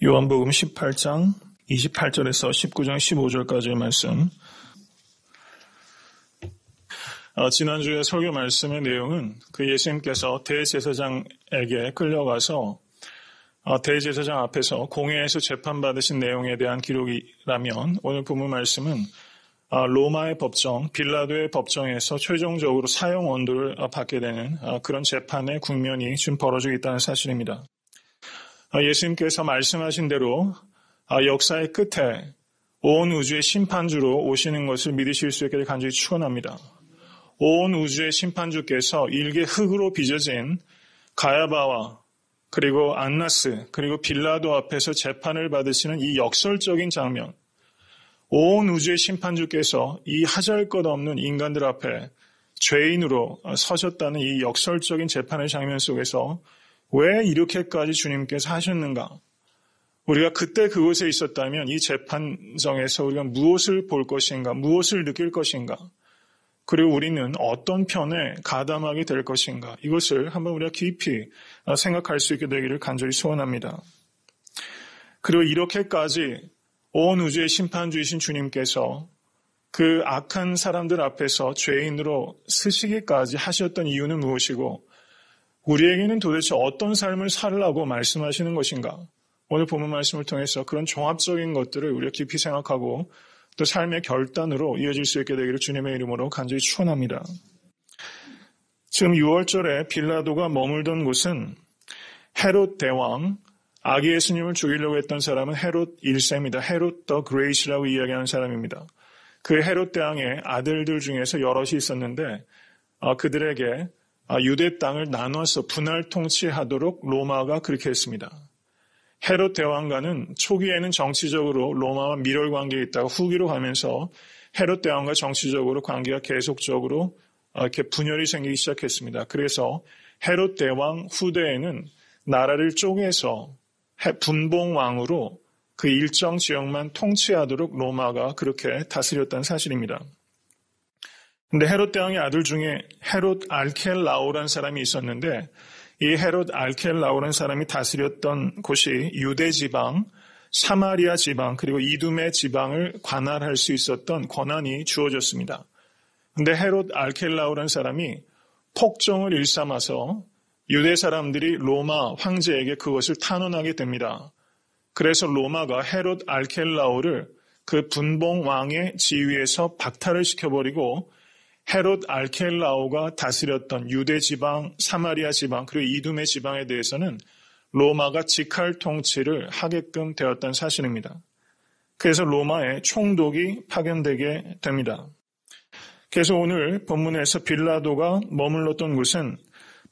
요한복음 18장 28절에서 19장 15절까지의 말씀. 지난주에 설교 말씀의 내용은 그 예수님께서 대제사장에게 끌려가서 대제사장 앞에서 공회에서 재판받으신 내용에 대한 기록이라면, 오늘 본문 말씀은 로마의 법정, 빌라도의 법정에서 최종적으로 사형 원도를 받게 되는 그런 재판의 국면이 지금 벌어지고 있다는 사실입니다. 예수님께서 말씀하신 대로 역사의 끝에 온 우주의 심판주로 오시는 것을 믿으실 수 있게 간절히 축원합니다. 온 우주의 심판주께서 일개 흙으로 빚어진 가야바와 그리고 안나스 그리고 빌라도 앞에서 재판을 받으시는 이 역설적인 장면, 온 우주의 심판주께서 이 하잘것없는 인간들 앞에 죄인으로 서셨다는 이 역설적인 재판의 장면 속에서 왜 이렇게까지 주님께서 하셨는가? 우리가 그때 그곳에 있었다면 이 재판정에서 우리가 무엇을 볼 것인가? 무엇을 느낄 것인가? 그리고 우리는 어떤 편에 가담하게 될 것인가? 이것을 한번 우리가 깊이 생각할 수 있게 되기를 간절히 소원합니다. 그리고 이렇게까지 온 우주의 심판주이신 주님께서 그 악한 사람들 앞에서 죄인으로 서시기까지 하셨던 이유는 무엇이고, 우리에게는 도대체 어떤 삶을 살라고 말씀하시는 것인가? 오늘 본문 말씀을 통해서 그런 종합적인 것들을 우리가 깊이 생각하고 또 삶의 결단으로 이어질 수 있게 되기를 주님의 이름으로 간절히 축원합니다. 지금 6월절에 빌라도가 머물던 곳은 헤롯 대왕, 아기 예수님을 죽이려고 했던 사람은 헤롯 1세입니다. 헤롯 더 그레이트라고 이야기하는 사람입니다. 그 헤롯 대왕의 아들들 중에서 여럿이 있었는데 그들에게 유대 땅을 나눠서 분할 통치하도록 로마가 그렇게 했습니다. 헤롯 대왕과는 초기에는 정치적으로 로마와 밀월 관계에 있다가 후기로 가면서 헤롯 대왕과 정치적으로 관계가 계속적으로 이렇게 분열이 생기기 시작했습니다. 그래서 헤롯 대왕 후대에는 나라를 쪼개서 분봉왕으로 그 일정 지역만 통치하도록 로마가 그렇게 다스렸다는 사실입니다. 근데 헤롯 대왕의 아들 중에 헤롯 알켈라오라는 사람이 있었는데, 이 헤롯 알켈라오라는 사람이 다스렸던 곳이 유대 지방, 사마리아 지방, 그리고 이두메 지방을 관할할 수 있었던 권한이 주어졌습니다. 근데 헤롯 알켈라오라는 사람이 폭정을 일삼아서 유대 사람들이 로마 황제에게 그것을 탄원하게 됩니다. 그래서 로마가 헤롯 알켈라오를 그 분봉 왕의 지위에서 박탈을 시켜버리고 헤롯 알켈라오가 다스렸던 유대 지방, 사마리아 지방, 그리고 이두메 지방에 대해서는 로마가 직할 통치를 하게끔 되었다는 사실입니다. 그래서 로마에 총독이 파견되게 됩니다. 그래서 오늘 본문에서 빌라도가 머물렀던 곳은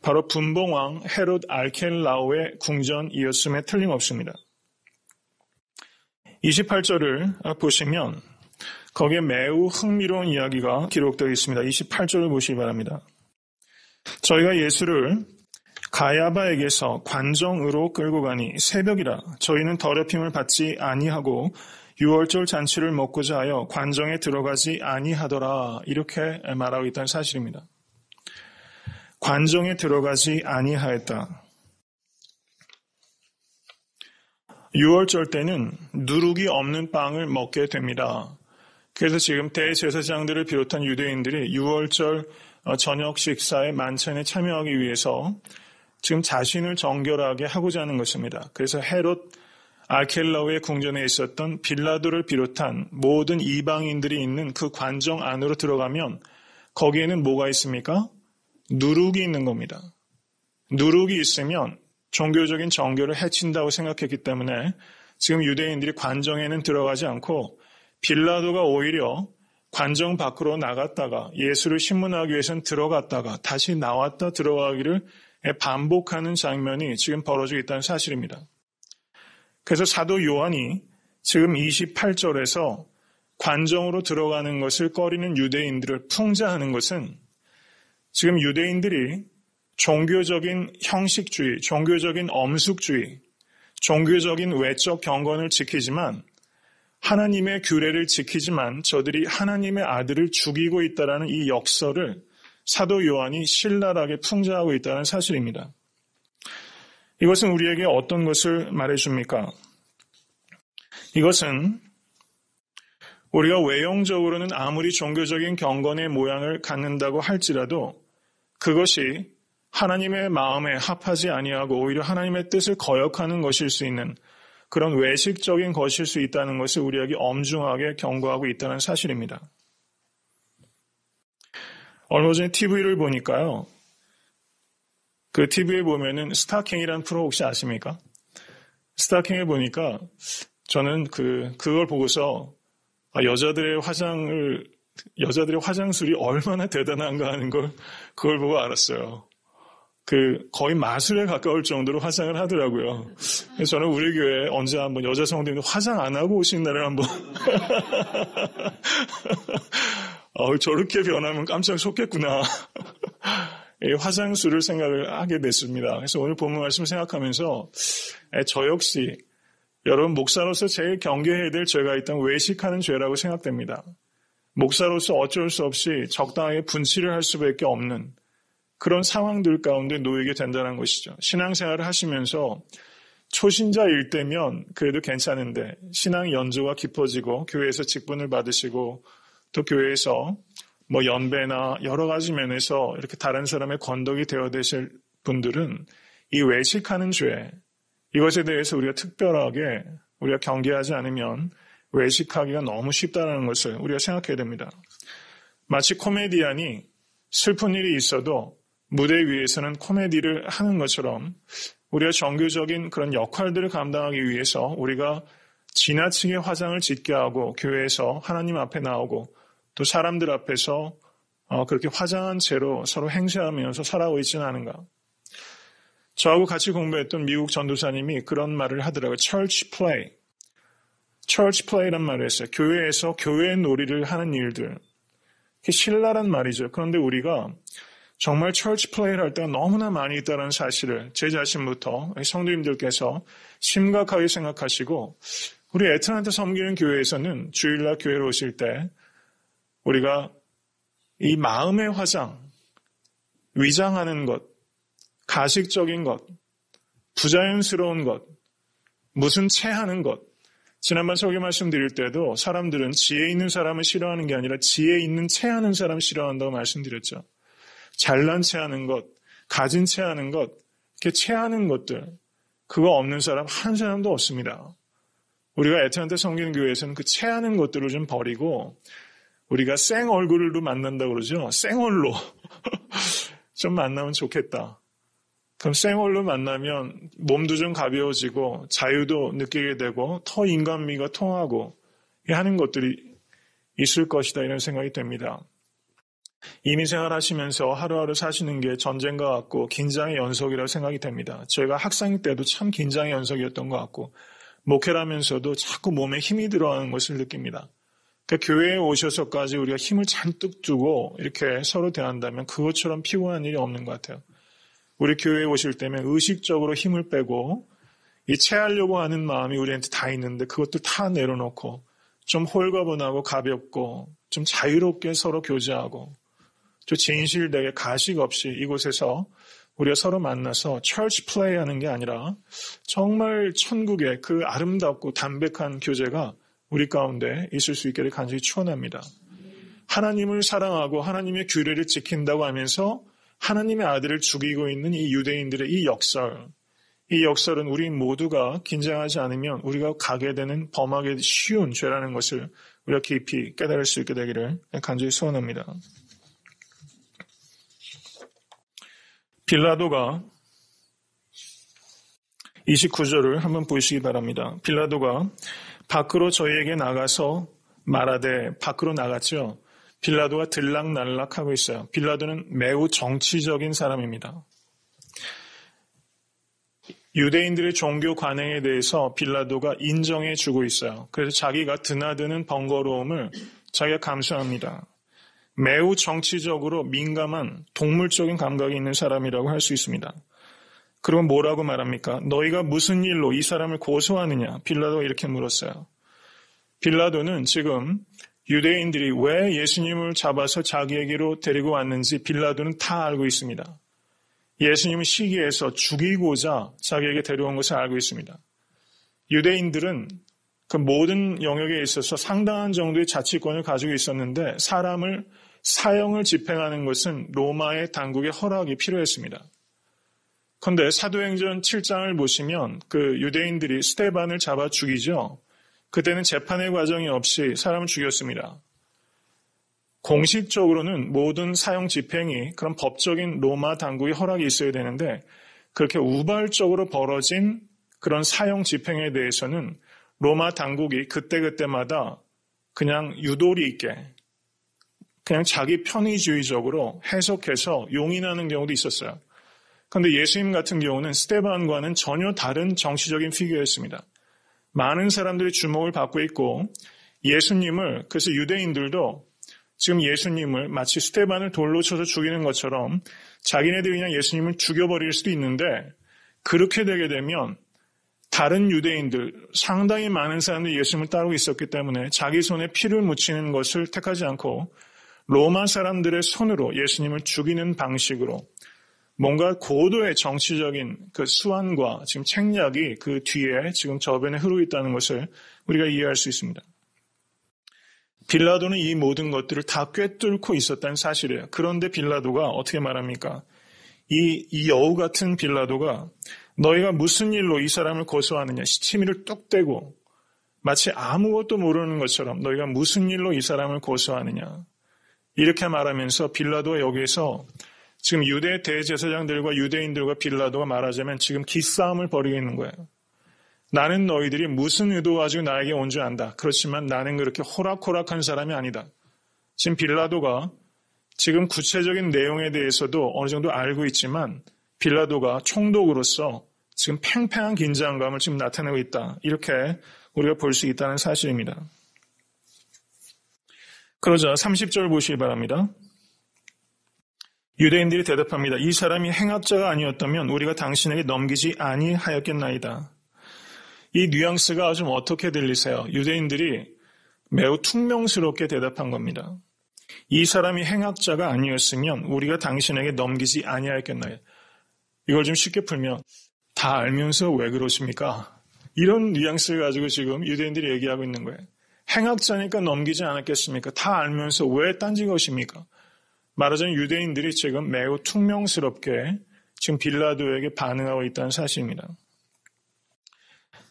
바로 분봉왕 헤롯 알켈라오의 궁전이었음에 틀림없습니다. 28절을 보시면 거기에 매우 흥미로운 이야기가 기록되어 있습니다. 28절을 보시기 바랍니다. 저희가 예수를 가야바에게서 관정으로 끌고 가니 새벽이라 저희는 더럽힘을 받지 아니하고 유월절 잔치를 먹고자 하여 관정에 들어가지 아니하더라, 이렇게 말하고 있다는 사실입니다. 관정에 들어가지 아니하였다. 유월절 때는 누룩이 없는 빵을 먹게 됩니다. 그래서 지금 대제사장들을 비롯한 유대인들이 6월절 저녁 식사의 만찬에 참여하기 위해서 지금 자신을 정결하게 하고자 하는 것입니다. 그래서 헤롯 알켈라오의 궁전에 있었던 빌라도를 비롯한 모든 이방인들이 있는 그 관정 안으로 들어가면 거기에는 뭐가 있습니까? 누룩이 있는 겁니다. 누룩이 있으면 종교적인 정결을 해친다고 생각했기 때문에 지금 유대인들이 관정에는 들어가지 않고 빌라도가 오히려 관정 밖으로 나갔다가 예수를 신문하기 위해서는 들어갔다가 다시 나왔다 들어가기를 반복하는 장면이 지금 벌어지고 있다는 사실입니다. 그래서 사도 요한이 지금 28절에서 관정으로 들어가는 것을 꺼리는 유대인들을 풍자하는 것은 지금 유대인들이 종교적인 형식주의, 종교적인 엄숙주의, 종교적인 외적 경건을 지키지만 하나님의 규례를 지키지만 저들이 하나님의 아들을 죽이고 있다는 이 역설을 사도 요한이 신랄하게 풍자하고 있다는 사실입니다. 이것은 우리에게 어떤 것을 말해줍니까? 이것은 우리가 외형적으로는 아무리 종교적인 경건의 모양을 갖는다고 할지라도 그것이 하나님의 마음에 합하지 아니하고 오히려 하나님의 뜻을 거역하는 것일 수 있는 그런 외식적인 것일 수 있다는 것을 우리에게 엄중하게 경고하고 있다는 사실입니다. 얼마 전에 TV를 보니까요. 그 TV에 보면은 스타킹이라는 프로 혹시 아십니까? 스타킹에 보니까 저는 그걸 보고서 여자들의 화장술이 얼마나 대단한가 하는 걸 그걸 보고 알았어요. 거의 마술에 가까울 정도로 화장을 하더라고요. 그래서 저는 우리 교회에 언제 한번 여자 성도님들 화장 안 하고 오신 날을 한번 저렇게 변하면 깜짝 속겠구나. 화장술을 생각을 하게 됐습니다. 그래서 오늘 본문 말씀 생각하면서 저 역시 여러분 목사로서 제일 경계해야 될 죄가 있다면 외식하는 죄라고 생각됩니다. 목사로서 어쩔 수 없이 적당하게 분치를 할 수밖에 없는 그런 상황들 가운데 놓이게 된다는 것이죠. 신앙생활을 하시면서 초신자일 때면 그래도 괜찮은데 신앙 연조가 깊어지고 교회에서 직분을 받으시고 또 교회에서 연배나 여러 가지 면에서 이렇게 다른 사람의 건덕이 되어 되실 분들은 이 외식하는 죄, 이것에 대해서 우리가 특별하게 우리가 경계하지 않으면 외식하기가 너무 쉽다는 것을 우리가 생각해야 됩니다. 마치 코미디언이 슬픈 일이 있어도 무대 위에서는 코미디를 하는 것처럼 우리가 정교적인 그런 역할들을 감당하기 위해서 우리가 지나치게 화장을 짙게 하고 교회에서 하나님 앞에 나오고 또 사람들 앞에서 그렇게 화장한 채로 서로 행세하면서 살아오고 있지는 않은가. 저하고 같이 공부했던 미국 전도사님이 그런 말을 하더라고요. Church play. Church play란 말을 했어요. 교회에서 교회 놀이를 하는 일들. 그게 신랄한 말이죠. 그런데 우리가 정말 church play를 할 때가 너무나 많이 있다는 사실을 제 자신부터 성도님들께서 심각하게 생각하시고 우리 애틀랜타 섬기는 교회에서는 주일날 교회로 오실 때 우리가 이 마음의 화장, 위장하는 것, 가식적인 것, 부자연스러운 것, 무슨 체하는 것. 지난번 설교 말씀드릴 때도 사람들은 지혜 있는 사람을 싫어하는 게 아니라 지혜 있는 체하는 사람을 싫어한다고 말씀드렸죠. 잘난 체하는 것, 가진 체하는 것, 이렇게 체하는 것들, 그거 없는 사람 한 사람도 없습니다. 우리가 애틀랜타 섬기는 교회에서는 그 체하는 것들을 좀 버리고 우리가 생 얼굴로 만난다고 그러죠. 생얼로 좀 만나면 좋겠다. 그럼 생얼로 만나면 몸도 좀 가벼워지고 자유도 느끼게 되고 더 인간미가 통하고 하는 것들이 있을 것이다 이런 생각이 됩니다. 이민 생활하시면서 하루하루 사시는 게 전쟁과 같고 긴장의 연속이라고 생각이 됩니다. 저희가 학생 때도 참 긴장의 연속이었던 것 같고 목회를 하면서도 자꾸 몸에 힘이 들어가는 것을 느낍니다. 그러니까 교회에 오셔서까지 우리가 힘을 잔뜩 주고 이렇게 서로 대한다면 그것처럼 피곤한 일이 없는 것 같아요. 우리 교회에 오실 때면 의식적으로 힘을 빼고 이 체하려고 하는 마음이 우리한테 다 있는데 그것도 다 내려놓고 좀 홀가분하고 가볍고 좀 자유롭게 서로 교제하고 좀 진실되게 가식 없이 이곳에서 우리가 서로 만나서 church play 하는 게 아니라 정말 천국의 그 아름답고 담백한 교제가 우리 가운데 있을 수 있기를 간절히 축원합니다. 하나님을 사랑하고 하나님의 규례를 지킨다고 하면서 하나님의 아들을 죽이고 있는 이 유대인들의 이 역설은 우리 모두가 긴장하지 않으면 우리가 가게 되는 범하기 쉬운 죄라는 것을 우리가 깊이 깨달을 수 있게 되기를 간절히 소원합니다. 빌라도가 29절을 한번 보시기 바랍니다. 빌라도가 밖으로 저희에게 나가서 말하되 밖으로 나갔죠. 빌라도가 들락날락하고 있어요. 빌라도는 매우 정치적인 사람입니다. 유대인들의 종교 관행에 대해서 빌라도가 인정해 주고 있어요. 그래서 자기가 드나드는 번거로움을 자기가 감수합니다. 매우 정치적으로 민감한 동물적인 감각이 있는 사람이라고 할 수 있습니다. 그리고 뭐라고 말합니까? 너희가 무슨 일로 이 사람을 고소하느냐? 빌라도가 이렇게 물었어요. 빌라도는 지금 유대인들이 왜 예수님을 잡아서 자기에게로 데리고 왔는지 빌라도는 다 알고 있습니다. 예수님을 시기해서 죽이고자 자기에게 데려온 것을 알고 있습니다. 유대인들은 그 모든 영역에 있어서 상당한 정도의 자치권을 가지고 있었는데 사형을 집행하는 것은 로마의 당국의 허락이 필요했습니다. 그런데 사도행전 7장을 보시면 그 유대인들이 스데반을 잡아 죽이죠. 그때는 재판의 과정이 없이 사람을 죽였습니다. 공식적으로는 모든 사형 집행이 그런 법적인 로마 당국의 허락이 있어야 되는데 그렇게 우발적으로 벌어진 그런 사형 집행에 대해서는 로마 당국이 그때그때마다 그냥 유도리 있게 그냥 자기 편의주의적으로 해석해서 용인하는 경우도 있었어요. 그런데 예수님 같은 경우는 스데반과는 전혀 다른 정치적인 피규어였습니다. 많은 사람들이 주목을 받고 있고 예수님을, 그래서 유대인들도 지금 예수님을 마치 스데반을 돌로 쳐서 죽이는 것처럼 자기네들이 그냥 예수님을 죽여버릴 수도 있는데 그렇게 되게 되면 다른 유대인들, 상당히 많은 사람들이 예수님을 따르고 있었기 때문에 자기 손에 피를 묻히는 것을 택하지 않고 로마 사람들의 손으로 예수님을 죽이는 방식으로 뭔가 고도의 정치적인 그 수완과 지금 책략이 그 뒤에 지금 저변에 흐르고 있다는 것을 우리가 이해할 수 있습니다. 빌라도는 이 모든 것들을 다 꿰뚫고 있었다는 사실이에요. 그런데 빌라도가 어떻게 말합니까? 이 여우 같은 빌라도가 너희가 무슨 일로 이 사람을 고소하느냐? 시치미를 뚝 떼고 마치 아무것도 모르는 것처럼 너희가 무슨 일로 이 사람을 고소하느냐? 이렇게 말하면서 빌라도가 여기에서 지금 유대 대제사장들과 유대인들과 빌라도가 말하자면 지금 기싸움을 벌이고 있는 거예요. 나는 너희들이 무슨 의도 가지고 나에게 온 줄 안다. 그렇지만 나는 그렇게 호락호락한 사람이 아니다. 지금 빌라도가 지금 구체적인 내용에 대해서도 어느 정도 알고 있지만 빌라도가 총독으로서 지금 팽팽한 긴장감을 지금 나타내고 있다. 이렇게 우리가 볼 수 있다는 사실입니다. 그러자 30절 보시기 바랍니다. 유대인들이 대답합니다. 이 사람이 행악자가 아니었다면 우리가 당신에게 넘기지 아니하였겠나이다. 이 뉘앙스가 좀 어떻게 들리세요? 유대인들이 매우 퉁명스럽게 대답한 겁니다. 이 사람이 행악자가 아니었으면 우리가 당신에게 넘기지 아니하였겠나요? 이걸 좀 쉽게 풀면 다 알면서 왜 그러십니까? 이런 뉘앙스를 가지고 지금 유대인들이 얘기하고 있는 거예요. 행악자니까 넘기지 않았겠습니까? 다 알면서 왜 딴지것입니까? 말하자면 유대인들이 지금 매우 퉁명스럽게 지금 빌라도에게 반응하고 있다는 사실입니다.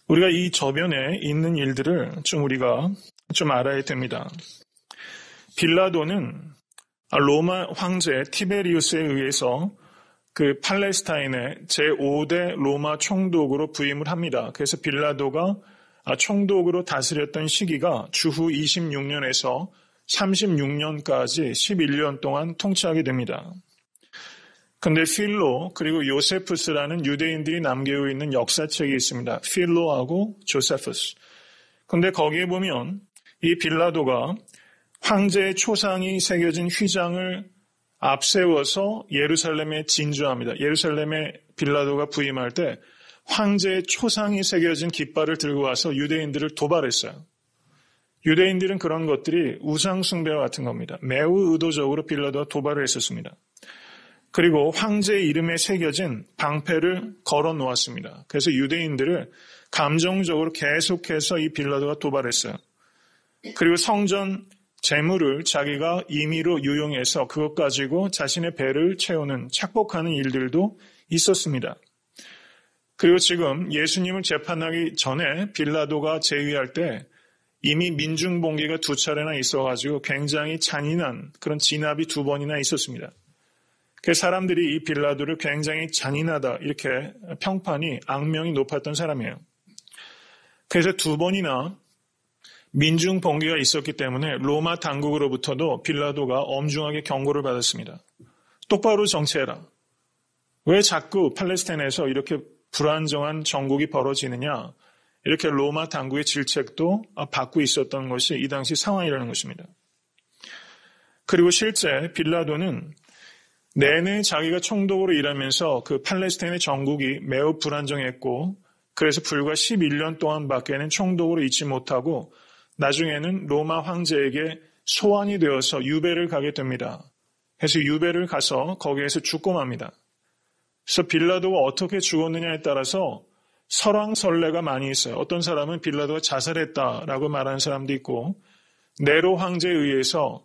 우리가 이 저변에 있는 일들을 우리가 좀 알아야 됩니다. 빌라도는 로마 황제 티베리우스에 의해서 그 팔레스타인의 제5대 로마 총독으로 부임을 합니다. 그래서 빌라도가 총독으로 다스렸던 시기가 주후 26년에서 36년까지 11년 동안 통치하게 됩니다. 근데 필로 그리고 요세푸스라는 유대인들이 남기고 있는 역사책이 있습니다. 필로하고 조세푸스. 근데 거기에 보면 이 빌라도가 황제의 초상이 새겨진 휘장을 앞세워서 예루살렘에 진주합니다. 예루살렘에 빌라도가 부임할 때 황제의 초상이 새겨진 깃발을 들고 와서 유대인들을 도발했어요. 유대인들은 그런 것들이 우상숭배와 같은 겁니다. 매우 의도적으로 빌라도가 도발을 했었습니다. 그리고 황제의 이름에 새겨진 방패를 걸어 놓았습니다. 그래서 유대인들을 감정적으로 계속해서 이 빌라도가 도발했어요. 그리고 성전 재물을 자기가 임의로 유용해서 그것 가지고 자신의 배를 채우는 착복하는 일들도 있었습니다. 그리고 지금 예수님을 재판하기 전에 빌라도가 재위할 때 이미 민중봉기가 2차례나 있어가지고 굉장히 잔인한 그런 진압이 2번이나 있었습니다. 그 사람들이 이 빌라도를 굉장히 잔인하다 이렇게 평판이 악명이 높았던 사람이에요. 그래서 2번이나 민중봉기가 있었기 때문에 로마 당국으로부터도 빌라도가 엄중하게 경고를 받았습니다. 똑바로 정치해라. 왜 자꾸 팔레스타인에서 이렇게 불안정한 정국이 벌어지느냐. 이렇게 로마 당국의 질책도 받고 있었던 것이 이 당시 상황이라는 것입니다. 그리고 실제 빌라도는 내내 자기가 총독으로 일하면서 그 팔레스타인의 정국이 매우 불안정했고 그래서 불과 11년 동안밖에는 총독으로 있지 못하고 나중에는 로마 황제에게 소환이 되어서 유배를 가게 됩니다. 그래서 유배를 가서 거기에서 죽고 맙니다. 그래서 빌라도가 어떻게 죽었느냐에 따라서 설왕설래가 많이 있어요. 어떤 사람은 빌라도가 자살했다라고 말하는 사람도 있고 네로 황제에 의해서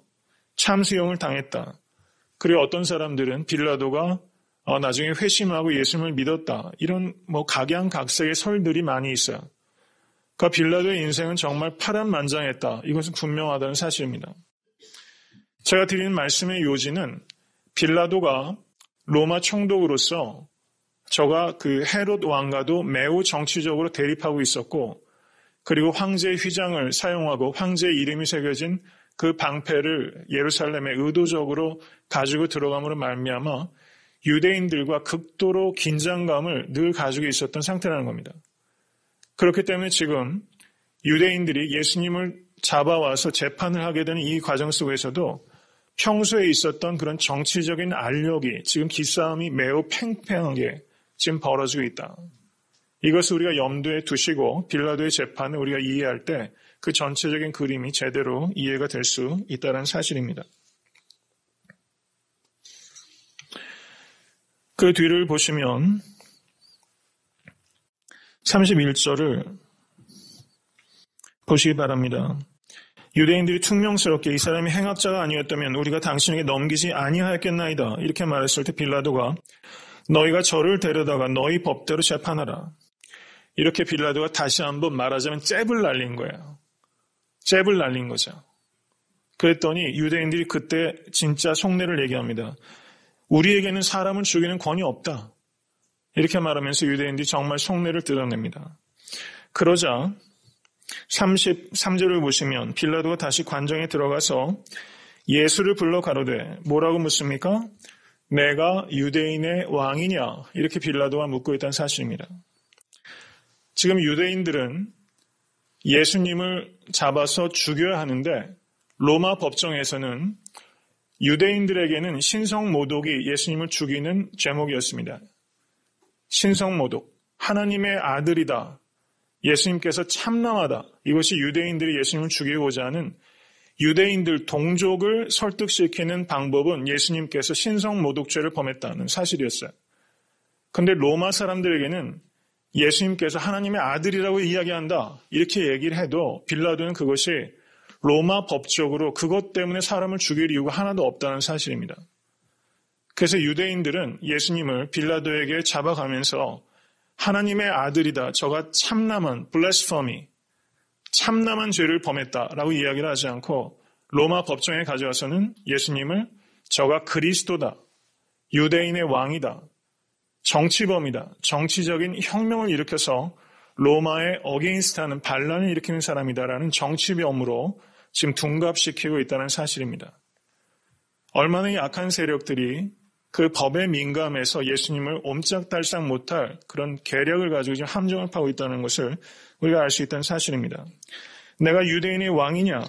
참수형을 당했다. 그리고 어떤 사람들은 빌라도가 나중에 회심하고 예수님을 믿었다. 이런 각양각색의 설들이 많이 있어요. 그러니까 빌라도의 인생은 정말 파란만장했다. 이것은 분명하다는 사실입니다. 제가 드리는 말씀의 요지는 빌라도가 로마 총독으로서 저가 그 헤롯 왕과도 매우 정치적으로 대립하고 있었고 그리고 황제의 휘장을 사용하고 황제의 이름이 새겨진 그 방패를 예루살렘에 의도적으로 가지고 들어감으로 말미암아 유대인들과 극도로 긴장감을 늘 가지고 있었던 상태라는 겁니다. 그렇기 때문에 지금 유대인들이 예수님을 잡아와서 재판을 하게 되는 이 과정 속에서도 평소에 있었던 그런 정치적인 알력이 지금 기싸움이 매우 팽팽하게 지금 벌어지고 있다. 이것을 우리가 염두에 두시고 빌라도의 재판을 우리가 이해할 때 그 전체적인 그림이 제대로 이해가 될 수 있다는 사실입니다. 그 뒤를 보시면 31절을 보시기 바랍니다. 유대인들이 퉁명스럽게 이 사람이 행악자가 아니었다면 우리가 당신에게 넘기지 아니하였겠나이다. 이렇게 말했을 때 빌라도가 너희가 저를 데려다가 너희 법대로 재판하라. 이렇게 빌라도가 다시 한번 말하자면 잽을 날린 거예요. 잽을 날린 거죠. 그랬더니 유대인들이 그때 진짜 속내를 얘기합니다. 우리에게는 사람을 죽이는 권위 없다. 이렇게 말하면서 유대인들이 정말 속내를 드러냅니다. 그러자 33절을 보시면 빌라도가 다시 관정에 들어가서 예수를 불러 가로되 뭐라고 묻습니까? 내가 유대인의 왕이냐? 이렇게 빌라도가 묻고 있다는 사실입니다. 지금 유대인들은 예수님을 잡아서 죽여야 하는데 로마 법정에서는 유대인들에게는 신성모독이 예수님을 죽이는 제목이었습니다. 신성모독, 하나님의 아들이다. 예수님께서 참남하다. 이것이 유대인들이 예수님을 죽이고자 하는 유대인들 동족을 설득시키는 방법은 예수님께서 신성모독죄를 범했다는 사실이었어요. 그런데 로마 사람들에게는 예수님께서 하나님의 아들이라고 이야기한다. 이렇게 얘기를 해도 빌라도는 그것이 로마 법적으로 그것 때문에 사람을 죽일 이유가 하나도 없다는 사실입니다. 그래서 유대인들은 예수님을 빌라도에게 잡아가면서 하나님의 아들이다. 저가 참남한 블래스퍼미, 참남한 죄를 범했다라고 이야기를 하지 않고 로마 법정에 가져와서는 예수님을 저가 그리스도다. 유대인의 왕이다. 정치범이다. 정치적인 혁명을 일으켜서 로마의 어게인스트하는 반란을 일으키는 사람이다라는 정치범으로 지금 둔갑시키고 있다는 사실입니다. 얼마나 약한 세력들이 그 법에 민감해서 예수님을 옴짝달싹 못할 그런 계략을 가지고 지금 함정을 파고 있다는 것을 우리가 알 수 있다는 사실입니다. 내가 유대인의 왕이냐?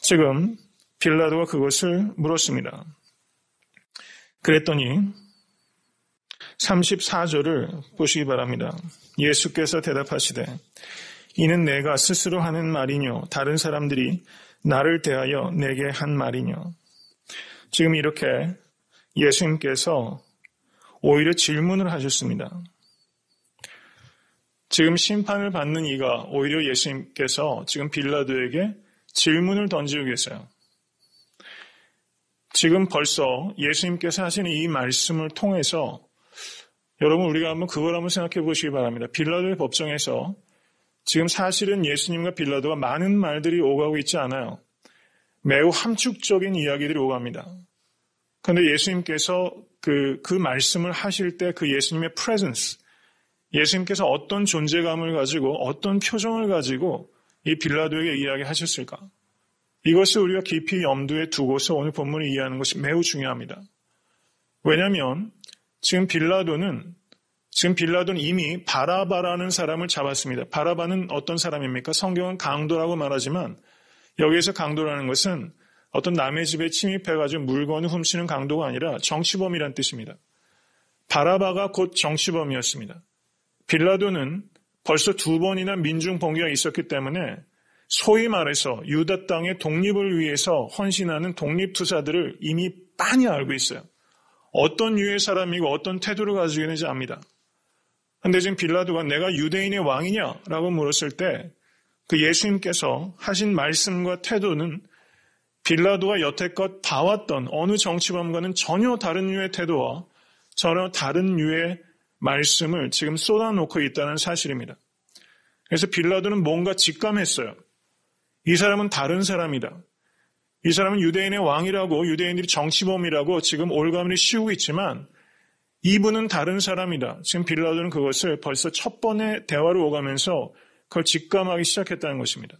지금 빌라도가 그것을 물었습니다. 그랬더니 34절을 보시기 바랍니다. 예수께서 대답하시되 이는 내가 스스로 하는 말이뇨 다른 사람들이 나를 대하여 내게 한 말이뇨. 지금 이렇게 예수님께서 오히려 질문을 하셨습니다. 지금 심판을 받는 이가 오히려 예수님께서 지금 빌라도에게 질문을 던지고 계세요. 지금 벌써 예수님께서 하시는 이 말씀을 통해서 여러분 우리가 한번 그걸 한번 생각해 보시기 바랍니다. 빌라도의 법정에서 지금 사실은 예수님과 빌라도가 많은 말들이 오가고 있지 않아요. 매우 함축적인 이야기들이 오갑니다. 그런데 예수님께서 그 말씀을 하실 때 그 예수님의 프레젠스, 예수님께서 어떤 존재감을 가지고 어떤 표정을 가지고 이 빌라도에게 이야기하셨을까? 이것을 우리가 깊이 염두에 두고서 오늘 본문을 이해하는 것이 매우 중요합니다. 왜냐하면 지금 빌라도는 이미 바라바라는 사람을 잡았습니다. 바라바는 어떤 사람입니까? 성경은 강도라고 말하지만 여기에서 강도라는 것은 어떤 남의 집에 침입해가지고 물건을 훔치는 강도가 아니라 정치범이란 뜻입니다. 바라바가 곧 정치범이었습니다. 빌라도는 벌써 2번이나 민중 봉기가 있었기 때문에 소위 말해서 유다 땅의 독립을 위해서 헌신하는 독립투사들을 이미 빤히 알고 있어요. 어떤 유의 사람이고 어떤 태도를 가지고 있는지 압니다. 그런데 지금 빌라도가 내가 유대인의 왕이냐라고 물었을 때 그 예수님께서 하신 말씀과 태도는 빌라도가 여태껏 봐왔던 어느 정치관과는 전혀 다른 류의 태도와 전혀 다른 류의 말씀을 지금 쏟아놓고 있다는 사실입니다. 그래서 빌라도는 뭔가 직감했어요. 이 사람은 다른 사람이다. 이 사람은 유대인의 왕이라고 유대인들이 정치범이라고 지금 올가미를 씌우고 있지만 이분은 다른 사람이다. 지금 빌라도는 그것을 벌써 첫 번의 대화를 오가면서 그걸 직감하기 시작했다는 것입니다.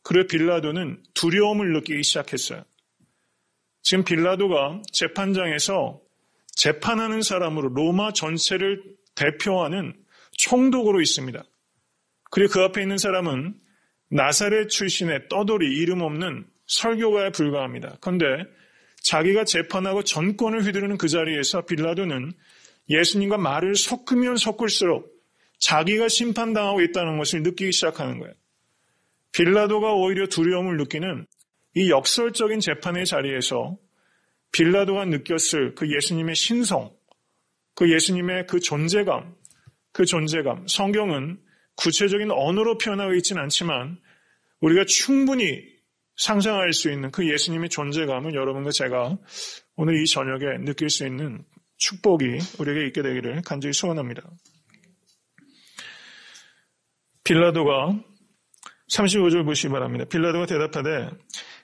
그리고 빌라도는 두려움을 느끼기 시작했어요. 지금 빌라도가 재판장에서 재판하는 사람으로 로마 전체를 대표하는 총독으로 있습니다. 그리고 그 앞에 있는 사람은 나사렛 출신의 떠돌이 이름 없는 설교가에 불과합니다. 그런데 자기가 재판하고 전권을 휘두르는 그 자리에서 빌라도는 예수님과 말을 섞으면 섞을수록 자기가 심판당하고 있다는 것을 느끼기 시작하는 거예요. 빌라도가 오히려 두려움을 느끼는 이 역설적인 재판의 자리에서 빌라도가 느꼈을 그 예수님의 신성, 그 예수님의 그 존재감, 성경은 구체적인 언어로 표현하고 있지는 않지만 우리가 충분히 상상할 수 있는 그 예수님의 존재감을 여러분과 제가 오늘 이 저녁에 느낄 수 있는 축복이 우리에게 있게 되기를 간절히 소원합니다. 빌라도가 35절 보시기 바랍니다. 빌라도가 대답하되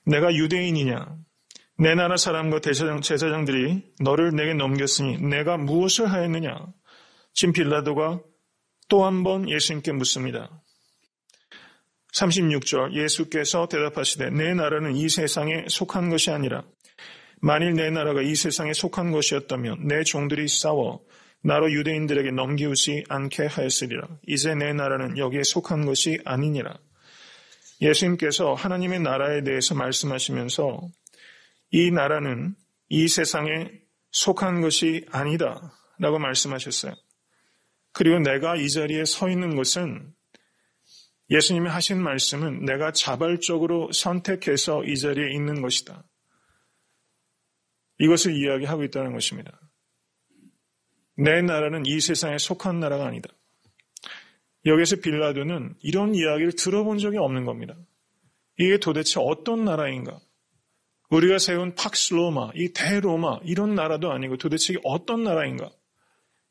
내가 유대인이냐? 내 나라 사람과 제사장들이 너를 내게 넘겼으니 내가 무엇을 하였느냐? 지금 빌라도가 또 한 번 예수님께 묻습니다. 36절 예수께서 대답하시되 내 나라는 이 세상에 속한 것이 아니라 만일 내 나라가 이 세상에 속한 것이었다면 내 종들이 싸워 나로 유대인들에게 넘기우지 않게 하였으리라. 이제 내 나라는 여기에 속한 것이 아니니라. 예수님께서 하나님의 나라에 대해서 말씀하시면서 이 나라는 이 세상에 속한 것이 아니다 라고 말씀하셨어요. 그리고 내가 이 자리에 서 있는 것은 예수님이 하신 말씀은 내가 자발적으로 선택해서 이 자리에 있는 것이다. 이것을 이야기하고 있다는 것입니다. 내 나라는 이 세상에 속한 나라가 아니다. 여기서 빌라도는 이런 이야기를 들어본 적이 없는 겁니다. 이게 도대체 어떤 나라인가? 우리가 세운 팍스 로마, 이 대로마 이런 나라도 아니고 도대체 이게 어떤 나라인가?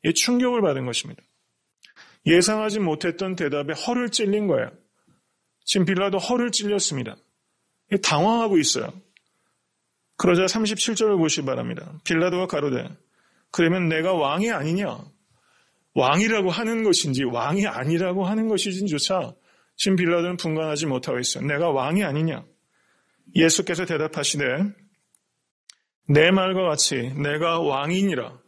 이 충격을 받은 것입니다. 예상하지 못했던 대답에 허를 찔린 거예요. 지금 빌라도 허를 찔렸습니다. 당황하고 있어요. 그러자 37절을 보시기 바랍니다. 빌라도가 가로되 그러면 내가 왕이 아니냐? 왕이라고 하는 것인지 왕이 아니라고 하는 것인지조차 지금 빌라도는 분간하지 못하고 있어요. 내가 왕이 아니냐? 예수께서 대답하시되 내 말과 같이 내가 왕이니라.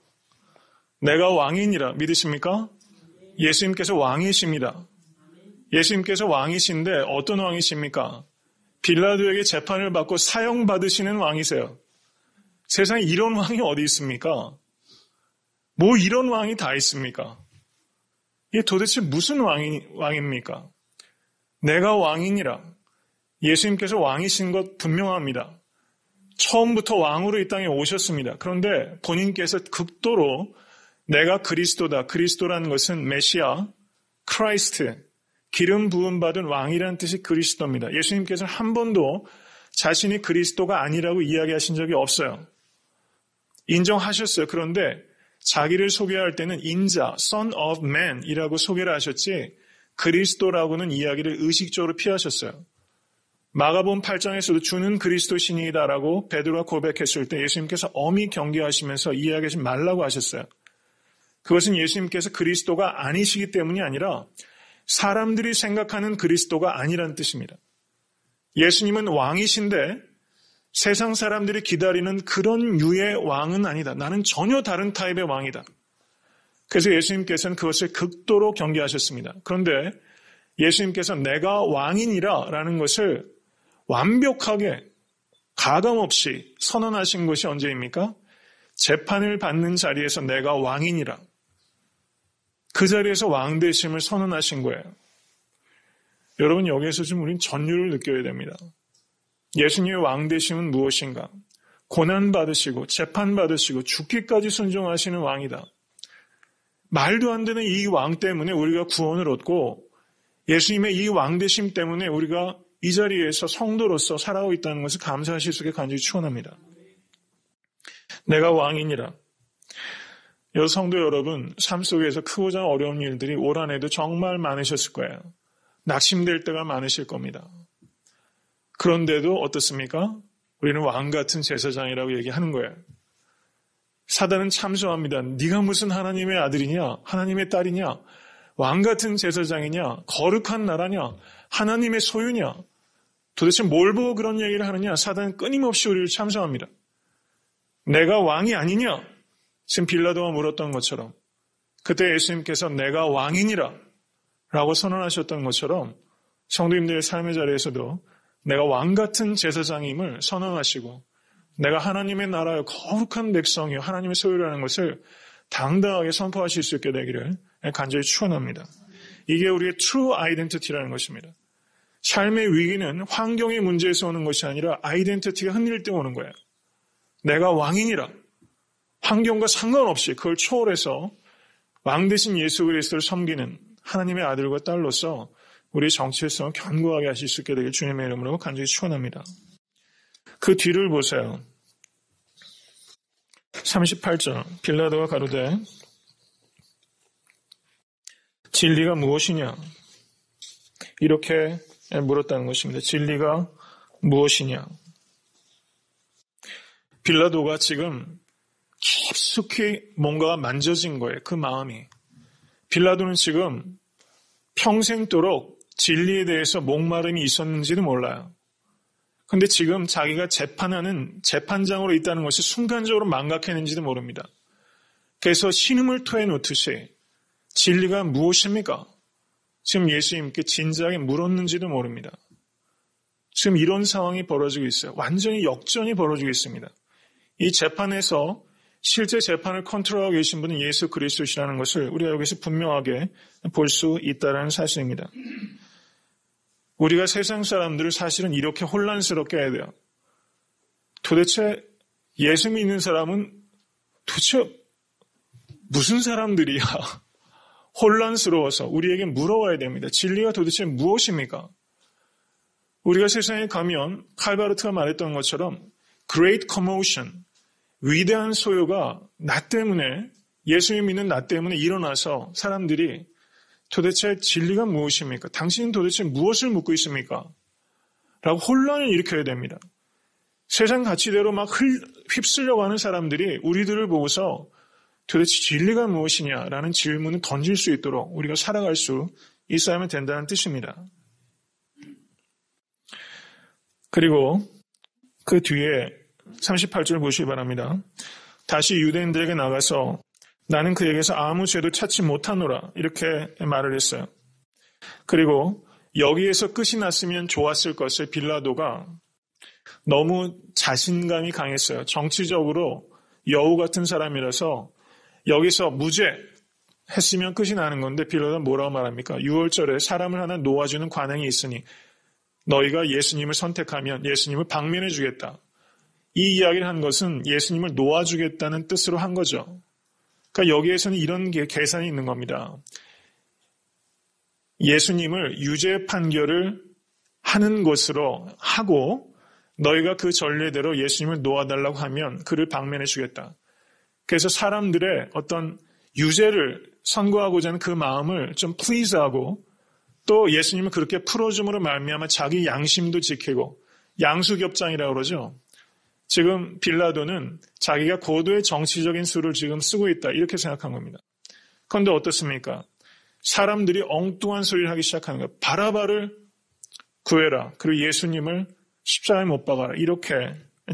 내가 왕이니라. 믿으십니까? 예수님께서 왕이십니다. 예수님께서 왕이신데 어떤 왕이십니까? 빌라도에게 재판을 받고 사형받으시는 왕이세요. 세상에 이런 왕이 어디 있습니까? 뭐 이런 왕이 다 있습니까? 이게 도대체 무슨 왕입니까? 내가 왕이니라. 예수님께서 왕이신 것 분명합니다. 처음부터 왕으로 이 땅에 오셨습니다. 그런데 본인께서 극도로 내가 그리스도다. 그리스도라는 것은 메시아, 크라이스트, 기름 부음 받은 왕이라는 뜻이 그리스도입니다. 예수님께서는 한 번도 자신이 그리스도가 아니라고 이야기하신 적이 없어요. 인정하셨어요. 그런데 자기를 소개할 때는 인자, Son of Man 이라고 소개를 하셨지 그리스도라고는 이야기를 의식적으로 피하셨어요. 마가복음 8장에서도 주는 그리스도신이다라고 베드로가 고백했을 때 예수님께서 엄히 경계하시면서 이야기하지 말라고 하셨어요. 그것은 예수님께서 그리스도가 아니시기 때문이 아니라 사람들이 생각하는 그리스도가 아니라는 뜻입니다. 예수님은 왕이신데 세상 사람들이 기다리는 그런 류의 왕은 아니다. 나는 전혀 다른 타입의 왕이다. 그래서 예수님께서는 그것을 극도로 경계하셨습니다. 그런데 예수님께서 내가 왕이니라 라는 것을 완벽하게 가감없이 선언하신 것이 언제입니까? 재판을 받는 자리에서 내가 왕이니라. 그 자리에서 왕 되심을 선언하신 거예요. 여러분 여기에서 좀 우린 전율을 느껴야 됩니다. 예수님의 왕 되심은 무엇인가? 고난받으시고 재판받으시고 죽기까지 순종하시는 왕이다. 말도 안 되는 이 왕 때문에 우리가 구원을 얻고 예수님의 이 왕되심 때문에 우리가 이 자리에서 성도로서 살아오고 있다는 것을 감사하실 수 있게 간절히 축원합니다. 내가 왕이니라. 성도 여러분, 삶 속에서 크고 작은 어려운 일들이 올 한 해도 정말 많으셨을 거예요. 낙심될 때가 많으실 겁니다. 그런데도 어떻습니까? 우리는 왕 같은 제사장이라고 얘기하는 거예요. 사단은 참소합니다. 네가 무슨 하나님의 아들이냐? 하나님의 딸이냐? 왕 같은 제사장이냐? 거룩한 나라냐? 하나님의 소유냐? 도대체 뭘 보고 그런 얘기를 하느냐? 사단은 끊임없이 우리를 참소합니다. 내가 왕이 아니냐? 지금 빌라도가 물었던 것처럼 그때 예수님께서 내가 왕이니라 라고 선언하셨던 것처럼 성도님들의 삶의 자리에서도 내가 왕 같은 제사장임을 선언하시고 내가 하나님의 나라의 거룩한 백성이요 하나님의 소유라는 것을 당당하게 선포하실 수 있게 되기를 간절히 축원합니다. 이게 우리의 true identity라는 것입니다. 삶의 위기는 환경의 문제에서 오는 것이 아니라 아이덴티티가 흔들릴 때 오는 거예요. 내가 왕이니라. 환경과 상관없이 그걸 초월해서 왕 대신 예수 그리스도를 섬기는 하나님의 아들과 딸로서 우리의 정체성을 견고하게 하실 수 있게 되길 주님의 이름으로 간절히 축원합니다. 그 뒤를 보세요. 38절 빌라도가 가로되 진리가 무엇이냐 이렇게 물었다는 것입니다. 진리가 무엇이냐. 빌라도가 지금 깊숙이 뭔가가 만져진 거예요. 그 마음이. 빌라도는 지금 평생도록 진리에 대해서 목마름이 있었는지도 몰라요. 근데 지금 자기가 재판하는 재판장으로 있다는 것이 순간적으로 망각했는지도 모릅니다. 그래서 신음을 토해놓듯이 진리가 무엇입니까? 지금 예수님께 진지하게 물었는지도 모릅니다. 지금 이런 상황이 벌어지고 있어요. 완전히 역전이 벌어지고 있습니다. 이 재판에서 실제 재판을 컨트롤하고 계신 분은 예수 그리스도시라는 것을 우리가 여기서 분명하게 볼 수 있다는 사실입니다. 우리가 세상 사람들을 사실은 이렇게 혼란스럽게 해야 돼요. 도대체 예수 믿는 사람은 도대체 무슨 사람들이야? 혼란스러워서 우리에게 물어봐야 됩니다. 진리가 도대체 무엇입니까? 우리가 세상에 가면 칼바르트가 말했던 것처럼 Great Commotion, 위대한 소요가 나 때문에 예수님 믿는 나 때문에 일어나서 사람들이 도대체 진리가 무엇입니까? 당신은 도대체 무엇을 묻고 있습니까? 라고 혼란을 일으켜야 됩니다. 세상 가치대로 막 휩쓸려가는 사람들이 우리들을 보고서 도대체 진리가 무엇이냐라는 질문을 던질 수 있도록 우리가 살아갈 수 있어야만 된다는 뜻입니다. 그리고 그 뒤에 38절 보시기 바랍니다. 다시 유대인들에게 나가서 나는 그에게서 아무 죄도 찾지 못하노라 이렇게 말을 했어요. 그리고 여기에서 끝이 났으면 좋았을 것을 빌라도가 너무 자신감이 강했어요. 정치적으로 여우 같은 사람이라서 여기서 무죄 했으면 끝이 나는 건데 빌라도가 뭐라고 말합니까? 6월절에 사람을 하나 놓아주는 관행이 있으니 너희가 예수님을 선택하면 예수님을 방면해 주겠다. 이 이야기를 한 것은 예수님을 놓아주겠다는 뜻으로 한 거죠. 그러니까 여기에서는 이런 계산이 있는 겁니다. 예수님을 유죄 판결을 하는 것으로 하고 너희가 그 전례대로 예수님을 놓아달라고 하면 그를 방면해 주겠다. 그래서 사람들의 어떤 유죄를 선고하고자 하는 그 마음을 좀 플리즈하고 또 예수님을 그렇게 풀어줌으로 말미암아 자기 양심도 지키고 양수겹장이라고 그러죠. 지금 빌라도는 자기가 고도의 정치적인 수를 지금 쓰고 있다 이렇게 생각한 겁니다. 그런데 어떻습니까? 사람들이 엉뚱한 소리를 하기 시작하는 거예요. 바라바를 구해라. 그리고 예수님을 십자가에 못 박아라. 이렇게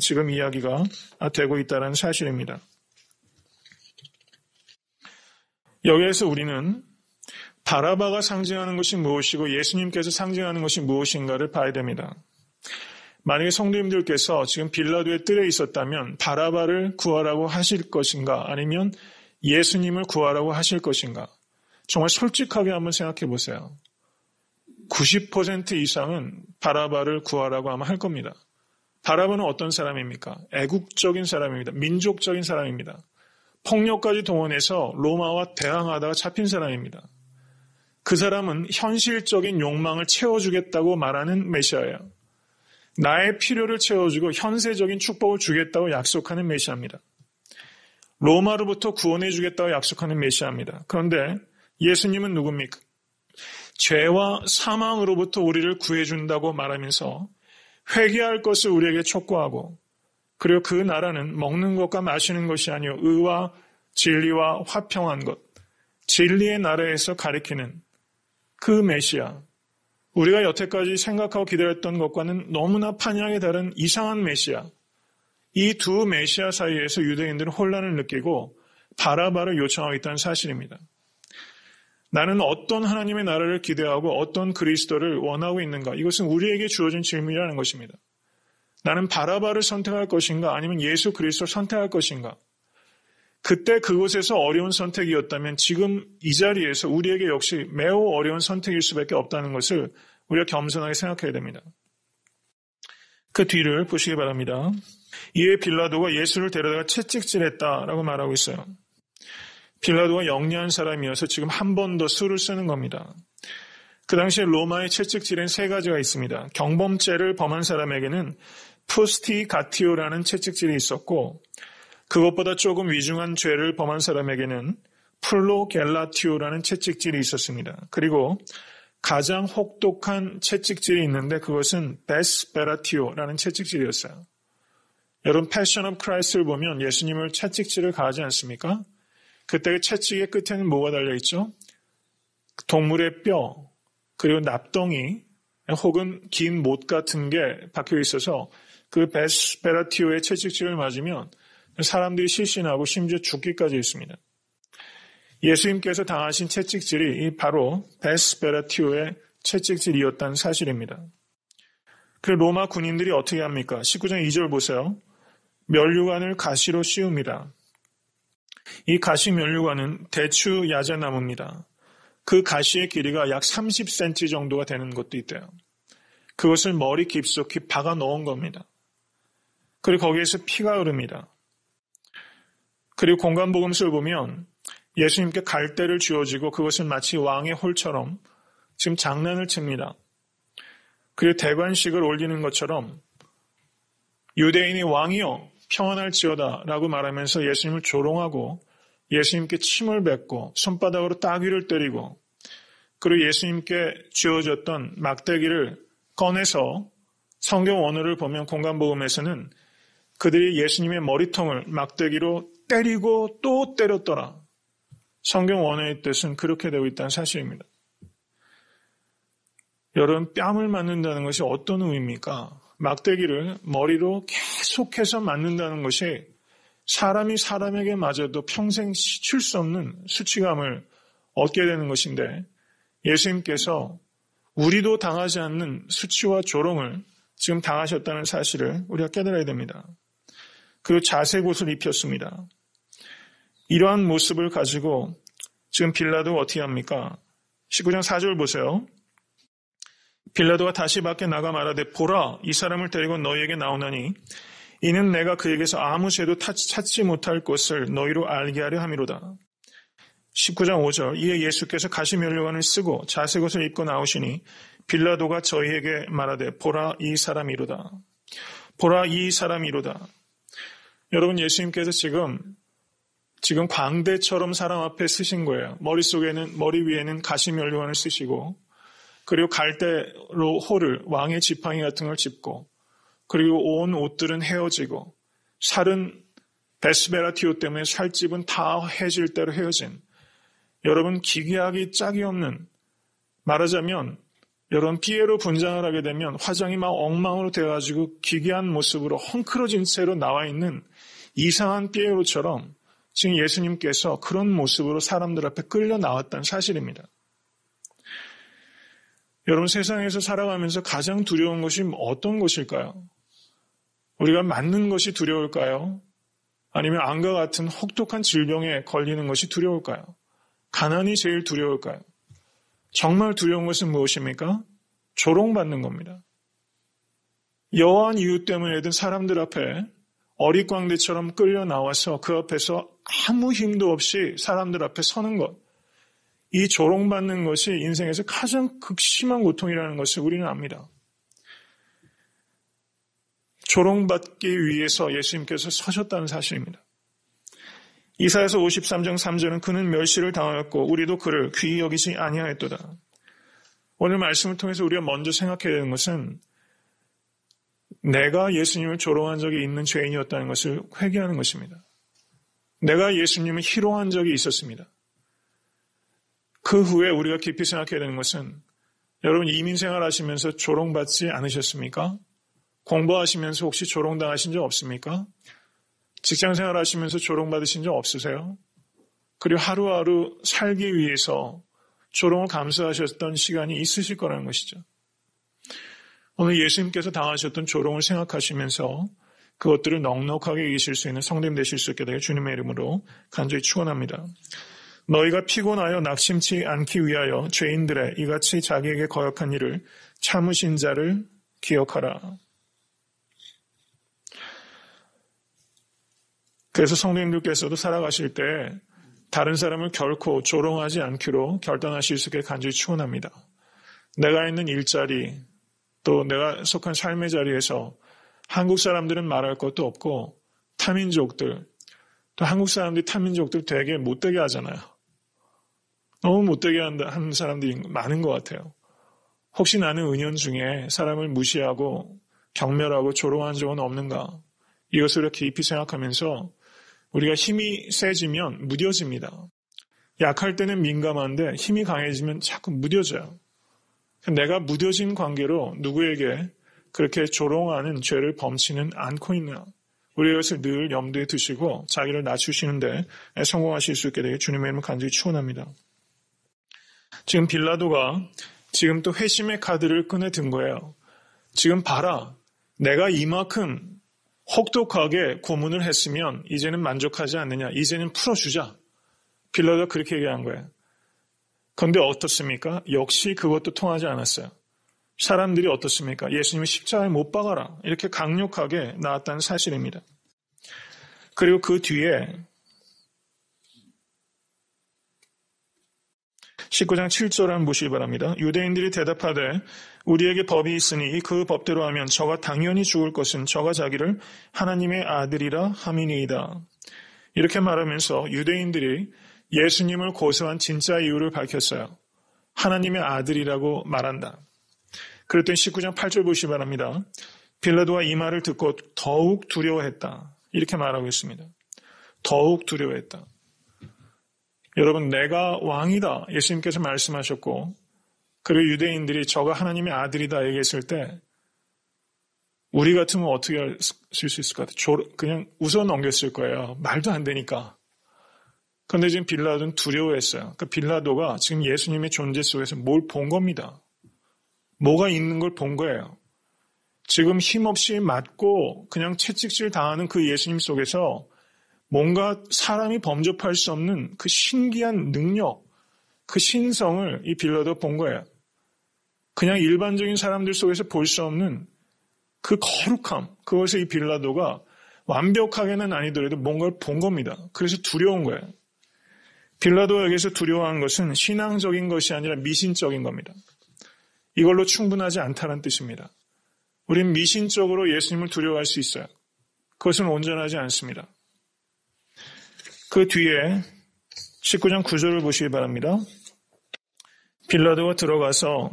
지금 이야기가 되고 있다는 사실입니다. 여기에서 우리는 바라바가 상징하는 것이 무엇이고 예수님께서 상징하는 것이 무엇인가를 봐야 됩니다. 만약에 성도님들께서 지금 빌라도의 뜰에 있었다면 바라바를 구하라고 하실 것인가 아니면 예수님을 구하라고 하실 것인가 정말 솔직하게 한번 생각해 보세요. 90% 이상은 바라바를 구하라고 아마 할 겁니다. 바라바는 어떤 사람입니까? 애국적인 사람입니다. 민족적인 사람입니다. 폭력까지 동원해서 로마와 대항하다가 잡힌 사람입니다. 그 사람은 현실적인 욕망을 채워주겠다고 말하는 메시아예요. 나의 필요를 채워주고 현세적인 축복을 주겠다고 약속하는 메시아입니다. 로마로부터 구원해 주겠다고 약속하는 메시아입니다. 그런데 예수님은 누굽니까? 죄와 사망으로부터 우리를 구해준다고 말하면서 회개할 것을 우리에게 촉구하고, 그리고 그 나라는 먹는 것과 마시는 것이 아니요 의와 진리와 화평한 것, 진리의 나라에서 가리키는 그 메시아, 우리가 여태까지 생각하고 기다렸던 것과는 너무나 판이하게 다른 이상한 메시아, 이 두 메시아 사이에서 유대인들은 혼란을 느끼고 바라바를 요청하고 있다는 사실입니다. 나는 어떤 하나님의 나라를 기대하고 어떤 그리스도를 원하고 있는가? 이것은 우리에게 주어진 질문이라는 것입니다. 나는 바라바를 선택할 것인가? 아니면 예수 그리스도를 선택할 것인가? 그때 그곳에서 어려운 선택이었다면 지금 이 자리에서 우리에게 역시 매우 어려운 선택일 수밖에 없다는 것을 우리가 겸손하게 생각해야 됩니다. 그 뒤를 보시기 바랍니다. 이에 빌라도가 예수를 데려다가 채찍질했다라고 말하고 있어요. 빌라도가 영리한 사람이어서 지금 한 번 더 수를 쓰는 겁니다. 그 당시에 로마의 채찍질엔 세 가지가 있습니다. 경범죄를 범한 사람에게는 푸스티가티오라는 채찍질이 있었고, 그것보다 조금 위중한 죄를 범한 사람에게는 플로겔라티오라는 채찍질이 있었습니다. 그리고 가장 혹독한 채찍질이 있는데 그것은 베스베라티오라는 채찍질이었어요. 여러분, 패션 오브 크라이스트를 보면 예수님을 채찍질을 가하지 않습니까? 그때 채찍의 끝에는 뭐가 달려있죠? 동물의 뼈, 그리고 납덩이, 혹은 긴 못 같은 게 박혀 있어서 그 베스페라티오의 채찍질을 맞으면 사람들이 실신하고 심지어 죽기까지 했습니다. 예수님께서 당하신 채찍질이 바로 베스페라티오의 채찍질이었다는 사실입니다. 그 로마 군인들이 어떻게 합니까? 19장 2절 보세요. 면류관을 가시로 씌웁니다. 이 가시 면류관은 대추 야자나무입니다. 그 가시의 길이가 약 30cm 정도가 되는 것도 있대요. 그것을 머리 깊숙이 박아 넣은 겁니다. 그리고 거기에서 피가 흐릅니다. 그리고 공간복음서를 보면 예수님께 갈대를 쥐어지고 그것을 마치 왕의 홀처럼 지금 장난을 칩니다. 그리고 대관식을 올리는 것처럼 유대인이 왕이여 평안할지어다 라고 말하면서 예수님을 조롱하고 예수님께 침을 뱉고 손바닥으로 따귀를 때리고, 그리고 예수님께 쥐어졌던 막대기를 꺼내서 성경 원어를 보면 공간복음에서는 그들이 예수님의 머리통을 막대기로 때리고 또 때렸더라. 성경 원어의 뜻은 그렇게 되고 있다는 사실입니다. 여러분, 뺨을 맞는다는 것이 어떤 의미입니까? 막대기를 머리로 계속해서 맞는다는 것이 사람이 사람에게 맞아도 평생 칠 수 없는 수치감을 얻게 되는 것인데, 예수님께서 우리도 당하지 않는 수치와 조롱을 지금 당하셨다는 사실을 우리가 깨달아야 됩니다. 그리고 자색 옷을 입혔습니다. 이러한 모습을 가지고 지금 빌라도가 어떻게 합니까? 19장 4절 보세요. 빌라도가 다시 밖에 나가 말하되 보라, 이 사람을 데리고 너희에게 나오나니 이는 내가 그에게서 아무 죄도 찾지 못할 것을 너희로 알게 하려 함이로다. 19장 5절. 이에 예수께서 가시면류관을 쓰고 자색 옷을 입고 나오시니 빌라도가 저희에게 말하되 보라, 이 사람이로다. 보라, 이 사람이로다. 여러분, 예수님께서 지금 광대처럼 사람 앞에 쓰신 거예요. 머리 위에는 가시면류관을 쓰시고, 그리고 갈대로 홀을, 왕의 지팡이 같은 걸 짚고, 그리고 온 옷들은 헤어지고, 살은 베스베라티오 때문에 살집은 다 해질 대로 헤어진, 여러분, 기괴하기 짝이 없는, 말하자면 여러분, 피에로 분장을 하게 되면 화장이 막 엉망으로 되어가지고 기괴한 모습으로 헝클어진 채로 나와 있는 이상한 피에로처럼 지금 예수님께서 그런 모습으로 사람들 앞에 끌려 나왔다는 사실입니다. 여러분, 세상에서 살아가면서 가장 두려운 것이 어떤 것일까요? 우리가 맞는 것이 두려울까요? 아니면 암과 같은 혹독한 질병에 걸리는 것이 두려울까요? 가난이 제일 두려울까요? 정말 두려운 것은 무엇입니까? 조롱받는 겁니다. 여호와한 이유 때문에든 사람들 앞에 어릿광대처럼 끌려 나와서 그 앞에서 아무 힘도 없이 사람들 앞에 서는 것, 이 조롱받는 것이 인생에서 가장 극심한 고통이라는 것을 우리는 압니다. 조롱받기 위해서 예수님께서 서셨다는 사실입니다. 이사야서 53장 3절은 그는 멸시를 당하였고 우리도 그를 귀히 여기지 아니하였도다. 오늘 말씀을 통해서 우리가 먼저 생각해야 되는 것은 내가 예수님을 조롱한 적이 있는 죄인이었다는 것을 회개하는 것입니다. 내가 예수님을 희롱한 적이 있었습니다. 그 후에 우리가 깊이 생각해야 되는 것은 여러분 이민생활 하시면서 조롱받지 않으셨습니까? 공부하시면서 혹시 조롱당하신 적 없습니까? 직장생활 하시면서 조롱받으신 적 없으세요? 그리고 하루하루 살기 위해서 조롱을 감수하셨던 시간이 있으실 거라는 것이죠. 오늘 예수님께서 당하셨던 조롱을 생각하시면서 그것들을 넉넉하게 이기실 수 있는 성도님 되실 수 있게 되길 주님의 이름으로 간절히 축원합니다. 너희가 피곤하여 낙심치 않기 위하여 죄인들의 이같이 자기에게 거역한 일을 참으신 자를 기억하라. 그래서 성도님들께서도 살아가실 때 다른 사람을 결코 조롱하지 않기로 결단하실 수 있게 간절히 축원합니다. 내가 있는 일자리 또 내가 속한 삶의 자리에서 한국 사람들은 말할 것도 없고 타민족들 또 한국 사람들이 타민족들 되게 못되게 하잖아요. 너무 못되게 하는 사람들이 많은 것 같아요. 혹시 나는 은연중에 사람을 무시하고 경멸하고 조롱한 적은 없는가? 이것을 깊이 생각하면서 우리가 힘이 세지면 무뎌집니다. 약할 때는 민감한데 힘이 강해지면 자꾸 무뎌져요. 내가 무뎌진 관계로 누구에게 그렇게 조롱하는 죄를 범치는 않고 있나? 우리 이것을 늘 염두에 두시고 자기를 낮추시는데 성공하실 수 있게 되길 주님의 이름으로 간절히 축원합니다. 지금 빌라도가 지금 또 회심의 카드를 꺼내든 거예요. 지금 봐라. 내가 이만큼 혹독하게 고문을 했으면 이제는 만족하지 않느냐. 이제는 풀어주자. 빌라도가 그렇게 얘기한 거예요. 그런데 어떻습니까? 역시 그것도 통하지 않았어요. 사람들이 어떻습니까? 예수님을 십자가에 못 박아라. 이렇게 강력하게 나왔다는 사실입니다. 그리고 그 뒤에 19장 7절 한번 보시기 바랍니다. 유대인들이 대답하되 우리에게 법이 있으니 그 법대로 하면 저가 당연히 죽을 것은 저가 자기를 하나님의 아들이라 함이니이다. 이렇게 말하면서 유대인들이 예수님을 고소한 진짜 이유를 밝혔어요. 하나님의 아들이라고 말한다. 그랬더니 19장 8절 보시기 바랍니다. 빌라도가 이 말을 듣고 더욱 두려워했다. 이렇게 말하고 있습니다. 더욱 두려워했다. 여러분 내가 왕이다. 예수님께서 말씀하셨고 그리고 유대인들이 저가 하나님의 아들이다 얘기했을 때 우리 같으면 어떻게 할 수 있을 것 같아요? 그냥 웃어 넘겼을 거예요. 말도 안 되니까. 그런데 지금 빌라도는 두려워했어요. 그러니까 빌라도가 지금 예수님의 존재 속에서 뭘 본 겁니다. 뭐가 있는 걸 본 거예요. 지금 힘없이 맞고 그냥 채찍질 당하는 그 예수님 속에서 뭔가 사람이 범접할 수 없는 그 신기한 능력, 그 신성을 이 빌라도가 본 거예요. 그냥 일반적인 사람들 속에서 볼 수 없는 그 거룩함, 그것을 이 빌라도가 완벽하게는 아니더라도 뭔가를 본 겁니다. 그래서 두려운 거예요. 빌라도가 여기서 두려워한 것은 신앙적인 것이 아니라 미신적인 겁니다. 이걸로 충분하지 않다는 뜻입니다. 우린 미신적으로 예수님을 두려워할 수 있어요. 그것은 온전하지 않습니다. 그 뒤에 19장 9절을 보시기 바랍니다. 빌라도가 들어가서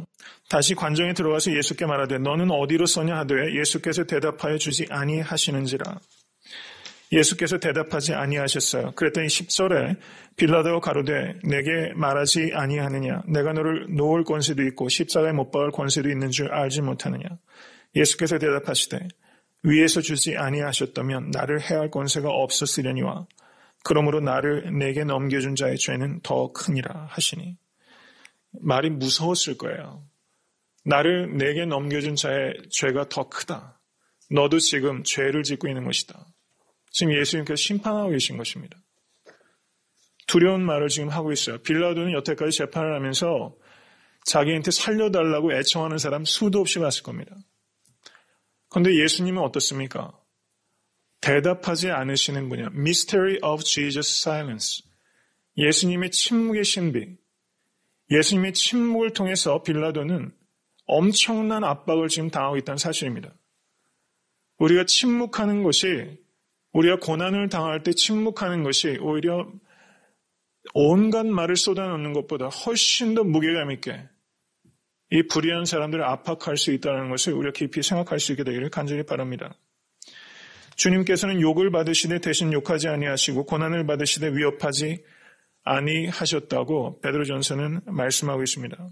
다시 관정에 들어가서 예수께 말하되 너는 어디로 서냐 하되 예수께서 대답하여 주지 아니하시는지라. 예수께서 대답하지 아니하셨어요. 그랬더니 10절에 빌라도가 가로되 내게 말하지 아니하느냐. 내가 너를 놓을 권세도 있고 십자가에 못 박을 권세도 있는 줄 알지 못하느냐. 예수께서 대답하시되 위에서 주지 아니하셨다면 나를 해할 권세가 없었으려니와 그러므로 나를 내게 넘겨준 자의 죄는 더 크니라 하시니. 말이 무서웠을 거예요. 나를 내게 넘겨준 자의 죄가 더 크다. 너도 지금 죄를 짓고 있는 것이다. 지금 예수님께서 심판하고 계신 것입니다. 두려운 말을 지금 하고 있어요. 빌라도는 여태까지 재판을 하면서 자기한테 살려달라고 애청하는 사람 수도 없이 봤을 겁니다. 그런데 예수님은 어떻습니까? 대답하지 않으시는 분이야. Mystery of Jesus' silence. 예수님의 침묵의 신비. 예수님의 침묵을 통해서 빌라도는 엄청난 압박을 지금 당하고 있다는 사실입니다. 우리가 침묵하는 것이, 우리가 고난을 당할 때 침묵하는 것이 오히려 온갖 말을 쏟아놓는 것보다 훨씬 더 무게감 있게 이 불의한 사람들을 압박할 수 있다는 것을 우리가 깊이 생각할 수 있게 되기를 간절히 바랍니다. 주님께서는 욕을 받으시되 대신 욕하지 아니하시고 고난을 받으시되 위협하지 아니하셨다고 베드로전서는 말씀하고 있습니다.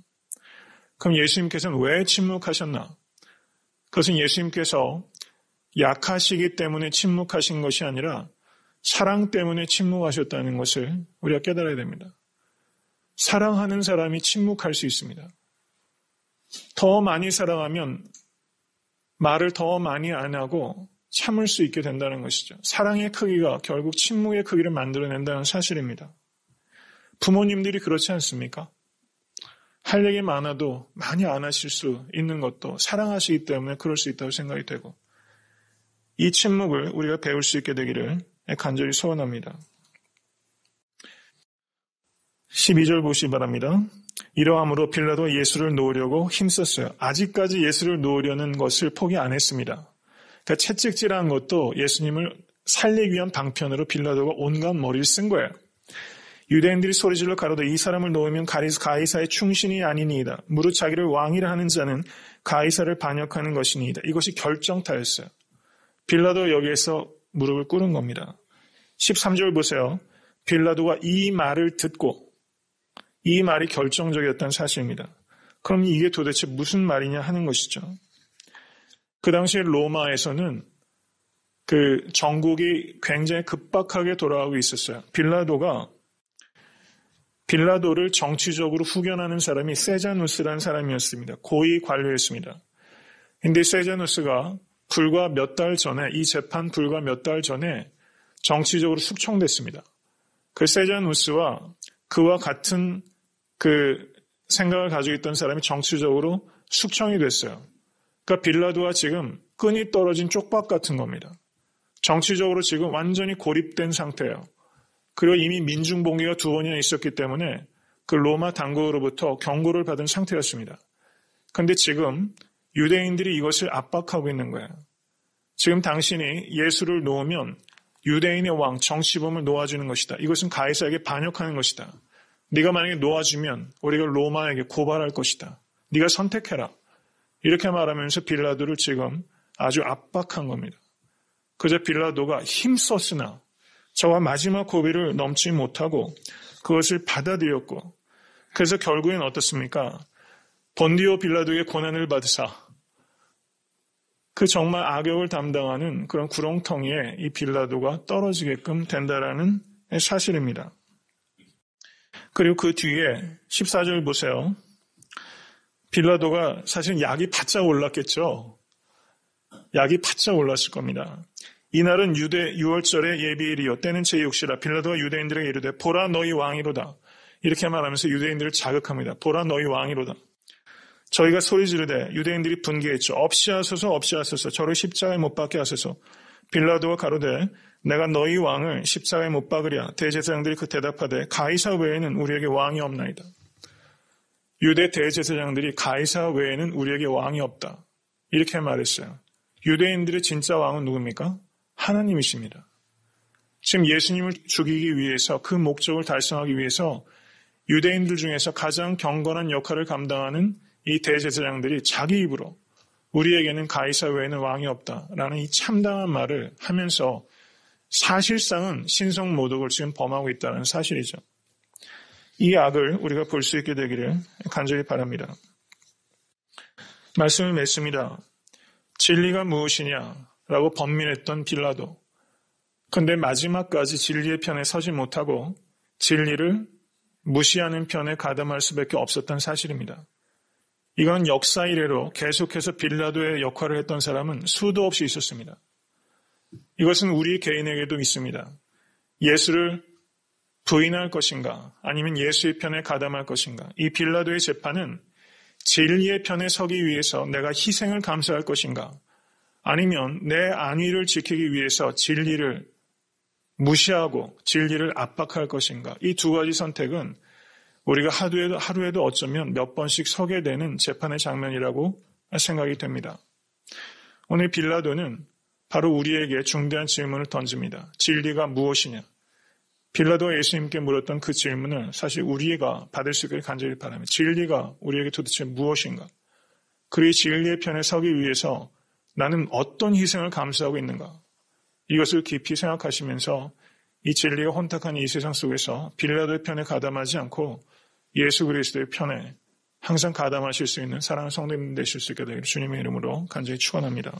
그럼 예수님께서는 왜 침묵하셨나? 그것은 예수님께서 약하시기 때문에 침묵하신 것이 아니라 사랑 때문에 침묵하셨다는 것을 우리가 깨달아야 됩니다. 사랑하는 사람이 침묵할 수 있습니다. 더 많이 사랑하면 말을 더 많이 안 하고 참을 수 있게 된다는 것이죠. 사랑의 크기가 결국 침묵의 크기를 만들어낸다는 사실입니다. 부모님들이 그렇지 않습니까? 할 얘기 많아도 많이 안 하실 수 있는 것도 사랑하시기 때문에 그럴 수 있다고 생각이 되고, 이 침묵을 우리가 배울 수 있게 되기를 간절히 소원합니다. 12절 보시기 바랍니다. 이러함으로 빌라도가 예수를 놓으려고 힘썼어요. 아직까지 예수를 놓으려는 것을 포기 안 했습니다. 그러니까 채찍질한 것도 예수님을 살리기 위한 방편으로 빌라도가 온갖 머리를 쓴 거예요. 유대인들이 소리질러 가로되 이 사람을 놓으면 가이사의 충신이 아니니이다. 무릇 자기를 왕이라 하는 자는 가이사를 반역하는 것이니이다. 이것이 결정타였어요. 빌라도 여기에서 무릎을 꿇은 겁니다. 13절 보세요. 빌라도가 이 말을 듣고, 이 말이 결정적이었다는 사실입니다. 그럼 이게 도대체 무슨 말이냐 하는 것이죠. 그 당시에 로마에서는 그 정국이 굉장히 급박하게 돌아가고 있었어요. 빌라도를 정치적으로 후견하는 사람이 세자누스라는 사람이었습니다. 고위 관료였습니다. 근데 세자누스가 불과 몇 달 전에, 이 재판 불과 몇 달 전에 정치적으로 숙청됐습니다. 그 세자누스와 그와 같은 그 생각을 가지고 있던 사람이 정치적으로 숙청이 됐어요. 그러니까 빌라도가 지금 끈이 떨어진 쪽박 같은 겁니다. 정치적으로 지금 완전히 고립된 상태예요. 그리고 이미 민중봉기가 2번이나 있었기 때문에 그 로마 당국으로부터 경고를 받은 상태였습니다. 그런데 지금 유대인들이 이것을 압박하고 있는 거예요. 지금 당신이 예수를 놓으면 유대인의 왕 정치범을 놓아주는 것이다. 이것은 가이사에게 반역하는 것이다. 네가 만약에 놓아주면 우리가 로마에게 고발할 것이다. 네가 선택해라. 이렇게 말하면서 빌라도를 지금 아주 압박한 겁니다. 그저 빌라도가 힘썼으나 저와 마지막 고비를 넘지 못하고 그것을 받아들였고, 그래서 결국엔 어떻습니까? 본디오 빌라도에게 고난을 받으사 그 정말 악역을 담당하는 그런 구렁텅이에 이 빌라도가 떨어지게끔 된다라는 사실입니다. 그리고 그 뒤에 14절 보세요. 빌라도가 사실 약이 바짝 올랐겠죠. 약이 바짝 올랐을 겁니다. 이날은 유대 6월절의 예비일이요 때는 제6시라. 빌라도가 유대인들에게 이르되 보라 너희 왕이로다. 이렇게 말하면서 유대인들을 자극합니다. 보라 너희 왕이로다. 저희가 소리 지르되 유대인들이 분개했죠. 없이 하소서 없이 하소서 저를 십자가에 못 박게 하소서. 빌라도가 가로되 내가 너희 왕을 십자가에 못 박으랴. 대제사장들이 그 대답하되 가이사 외에는 우리에게 왕이 없나이다. 유대 대제사장들이 가이사 외에는 우리에게 왕이 없다. 이렇게 말했어요. 유대인들의 진짜 왕은 누굽니까? 하나님이십니다. 지금 예수님을 죽이기 위해서, 그 목적을 달성하기 위해서 유대인들 중에서 가장 경건한 역할을 감당하는 이 대제사장들이 자기 입으로 우리에게는 가이사 외에는 왕이 없다라는 이 참담한 말을 하면서 사실상은 신성모독을 지금 범하고 있다는 사실이죠. 이 악을 우리가 볼 수 있게 되기를 간절히 바랍니다. 말씀을 맺습니다. 진리가 무엇이냐라고 번민했던 빌라도. 그런데 마지막까지 진리의 편에 서지 못하고 진리를 무시하는 편에 가담할 수밖에 없었던 사실입니다. 이건 역사 이래로 계속해서 빌라도의 역할을 했던 사람은 수도 없이 있었습니다. 이것은 우리 개인에게도 있습니다. 예수를 부인할 것인가 아니면 예수의 편에 가담할 것인가. 이 빌라도의 재판은 진리의 편에 서기 위해서 내가 희생을 감수할 것인가 아니면 내 안위를 지키기 위해서 진리를 무시하고 진리를 압박할 것인가? 이 두 가지 선택은 우리가 하루에도 어쩌면 몇 번씩 서게 되는 재판의 장면이라고 생각이 됩니다. 오늘 빌라도는 바로 우리에게 중대한 질문을 던집니다. 진리가 무엇이냐? 빌라도가 예수님께 물었던 그 질문을 사실 우리가 받을 수 있기를 간절히 바랍니다. 진리가 우리에게 도대체 무엇인가? 그의 진리의 편에 서기 위해서 나는 어떤 희생을 감수하고 있는가? 이것을 깊이 생각하시면서 이 진리가 혼탁한 이 세상 속에서 빌라도의 편에 가담하지 않고 예수 그리스도의 편에 항상 가담하실 수 있는 사랑하는 성도님 되실 수 있게 되기를 주님의 이름으로 간절히 축원합니다.